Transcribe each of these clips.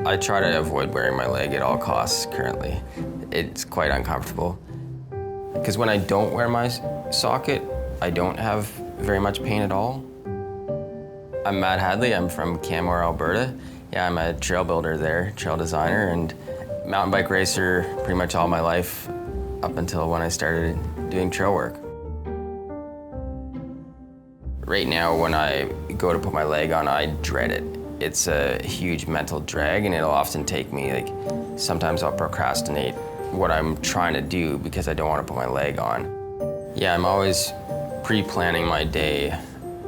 I try to avoid wearing my leg at all costs currently. It's quite uncomfortable. Because when I don't wear my socket, I don't have very much pain at all. I'm Matt Hadley, I'm from Canmore, Alberta. Yeah, I'm a trail builder there, trail designer, and mountain bike racer pretty much all my life up until when I started doing trail work. Right now, when I go to put my leg on, I dread it. It's a huge mental drag, and it'll often take me, sometimes I'll procrastinate what I'm trying to do because I don't want to put my leg on. Yeah, I'm always pre-planning my day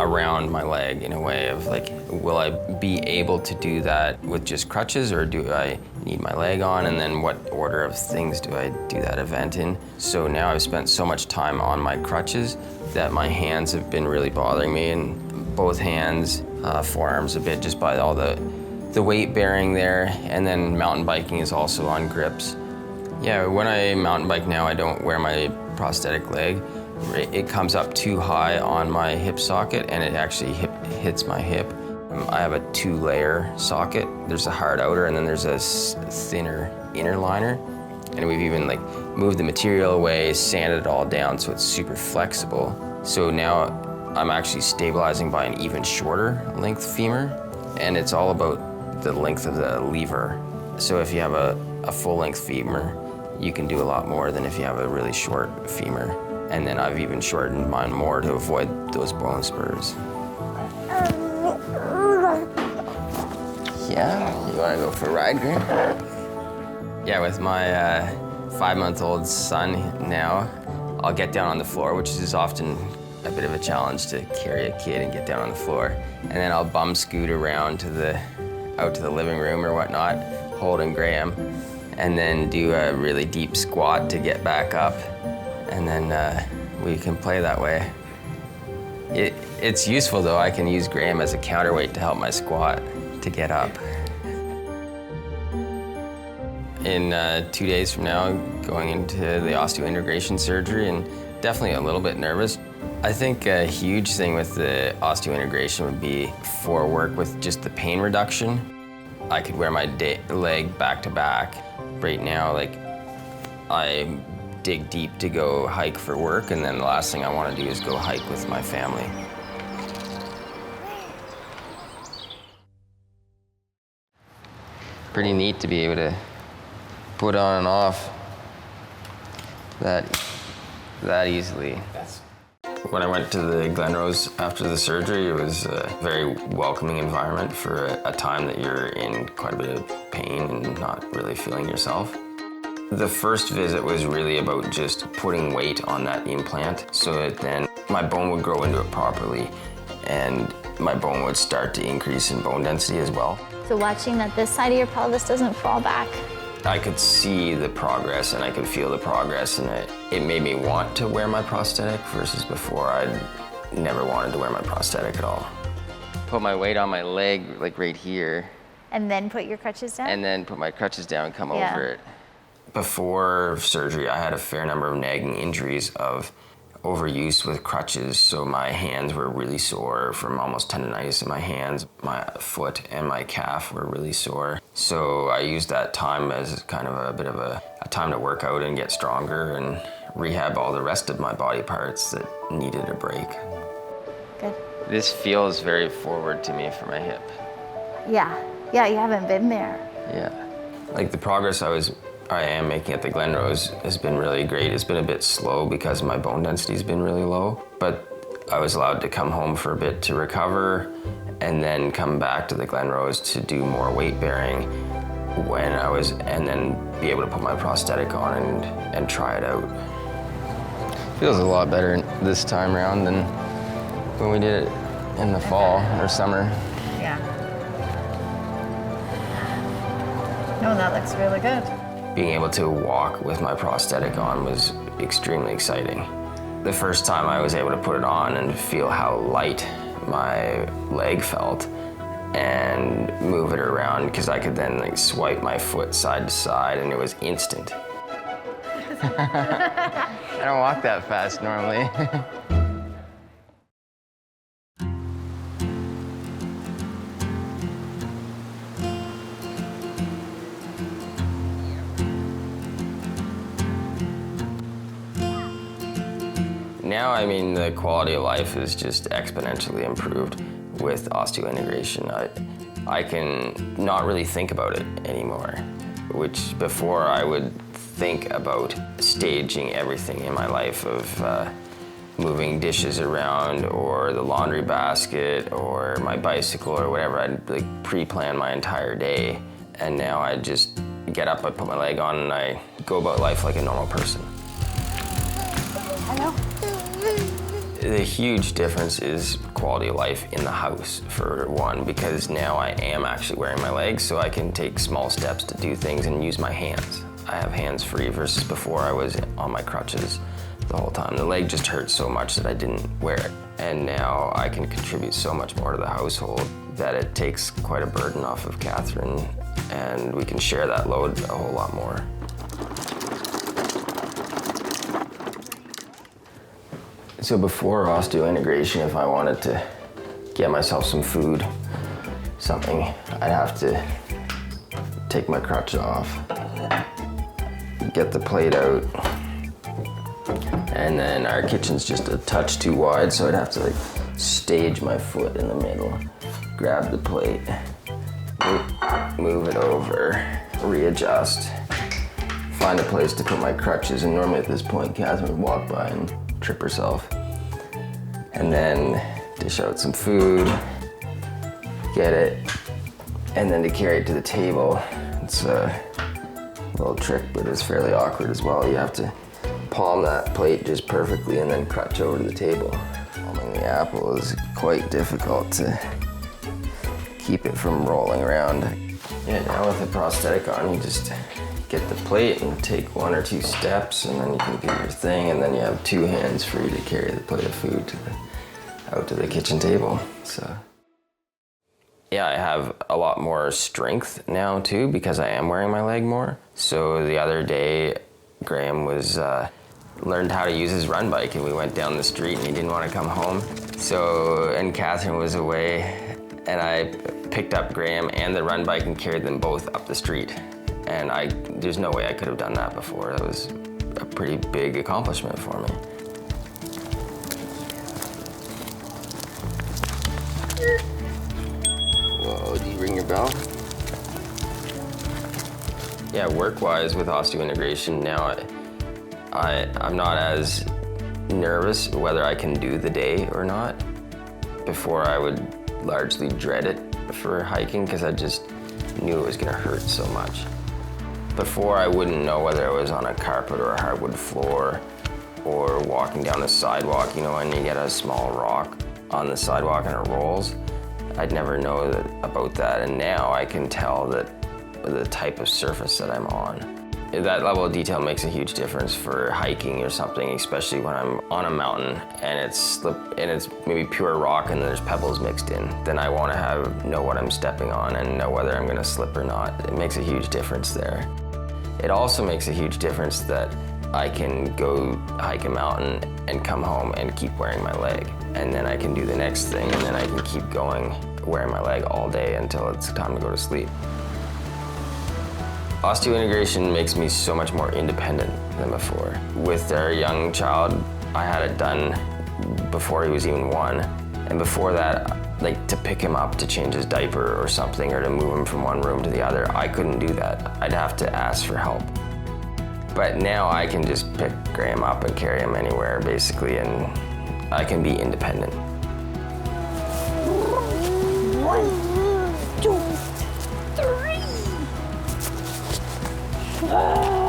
around my leg in a way of will I be able to do that with just crutches, or do I need my leg on, and then what order of things do I do that event in? So now I've spent so much time on my crutches that my hands have been really bothering me, and both hands, forearms a bit, just by all the weight bearing there, and then mountain biking is also on grips. Yeah, when I mountain bike now, I don't wear my prosthetic leg. It comes up too high on my hip socket, and it actually hits my hip. I have a 2-layer socket. There's a hard outer, and then there's a thinner inner liner. And we've even moved the material away, sanded it all down so it's super flexible. So now I'm actually stabilizing by an even shorter length femur, and it's all about the length of the lever. So if you have a full-length femur, you can do a lot more than if you have a really short femur. And then I've even shortened mine more to avoid those bone spurs. Yeah, you wanna go for a ride, Grant? Yeah, with my 5-month-old son now, I'll get down on the floor, which is often a bit of a challenge to carry a kid and get down on the floor. And then I'll bum scoot around out to the living room or whatnot, holding Graham, and then do a really deep squat to get back up. And then we can play that way. It's useful though. I can use Graham as a counterweight to help my squat to get up. In 2 days from now, going into the osseointegration surgery, and definitely a little bit nervous. I think a huge thing with the osseointegration would be for work with just the pain reduction. I could wear my leg back to back. Right now, I dig deep to go hike for work, and then the last thing I want to do is go hike with my family. Pretty neat to be able to put on and off that easily. When I went to the Glenrose after the surgery, it was a very welcoming environment for a time that you're in quite a bit of pain and not really feeling yourself. The first visit was really about just putting weight on that implant so that then my bone would grow into it properly, and my bone would start to increase in bone density as well. So watching that this side of your pelvis doesn't fall back. I could see the progress and I could feel the progress, and it made me want to wear my prosthetic versus before I'd never wanted to wear my prosthetic at all. Put my weight on my leg, right here. And then put your crutches down? And then put my crutches down and come over it. Before surgery, I had a fair number of nagging injuries of overuse with crutches, so my hands were really sore from almost tendonitis in my hands. My foot and my calf were really sore. So I used that time as kind of a bit of a time to work out and get stronger and rehab all the rest of my body parts that needed a break. Good. This feels very forward to me for my hip. Yeah, you haven't been there. Yeah. The progress I am making at the Glenrose has been really great. It's been a bit slow because my bone density's been really low, but I was allowed to come home for a bit to recover and then come back to the Glenrose to do more weight bearing and then be able to put my prosthetic on and try it out. Feels a lot better this time around than when we did it in the fall or summer. Yeah. No, that looks really good. Being able to walk with my prosthetic on was extremely exciting. The first time I was able to put it on and feel how light my leg felt and move it around, because I could then swipe my foot side to side and it was instant. I don't walk that fast normally. Now, I mean, the quality of life is just exponentially improved with osseointegration. I can not really think about it anymore, which before I would think about staging everything in my life of moving dishes around or the laundry basket or my bicycle or whatever. I'd like pre-plan my entire day, and now I just get up, I put my leg on, and I go about life like a normal person. Hello. The huge difference is quality of life in the house, for one, because now I am actually wearing my legs, so I can take small steps to do things and use my hands. I have hands free versus before I was on my crutches the whole time. The leg just hurt so much that I didn't wear it. And now I can contribute so much more to the household that it takes quite a burden off of Catherine, and we can share that load a whole lot more. So before osseointegration, if I wanted to get myself some food, something, I'd have to take my crutch off, get the plate out, and then our kitchen's just a touch too wide, so I'd have to like stage my foot in the middle, grab the plate, move it over, readjust, find a place to put my crutches, and normally at this point Catherine would walk by and trip herself, and then dish out some food, get it, and then to carry it to the table. It's a little trick, but it's fairly awkward as well. You have to palm that plate just perfectly and then crutch over to the table. Palming the apple is quite difficult to keep it from rolling around. Yeah, now with the prosthetic on, you just get the plate and take 1 or 2 steps, and then you can do your thing, and then you have 2 hands free to carry the plate of food out to the kitchen table. So yeah, I have a lot more strength now too because I am wearing my leg more. So the other day, Graham was learned how to use his run bike, and we went down the street and he didn't want to come home. So, and Catherine was away, and I picked up Graham and the run bike and carried them both up the street. And there's no way I could have done that before. That was a pretty big accomplishment for me. Whoa, do you ring your bell? Yeah, work-wise with osseointegration now, I'm not as nervous whether I can do the day or not. Before I would largely dread it for hiking because I just knew it was gonna hurt so much. Before, I wouldn't know whether I was on a carpet or a hardwood floor or walking down a sidewalk. You know, when you get a small rock on the sidewalk and it rolls, I'd never know about that. And now I can tell that the type of surface that I'm on. That level of detail makes a huge difference for hiking or something, especially when I'm on a mountain and it's maybe pure rock and there's pebbles mixed in. Then I want to know what I'm stepping on and know whether I'm going to slip or not. It makes a huge difference there. It also makes a huge difference that I can go hike a mountain and come home and keep wearing my leg. And then I can do the next thing, and then I can keep going wearing my leg all day until it's time to go to sleep. Osseointegration makes me so much more independent than before. With our young child, I had it done before he was even 1. And before that, like to pick him up to change his diaper or something, or to move him from one room to the other, I couldn't do that. I'd have to ask for help. But now I can just pick Graham up and carry him anywhere, basically, and I can be independent. 1, 2, 3.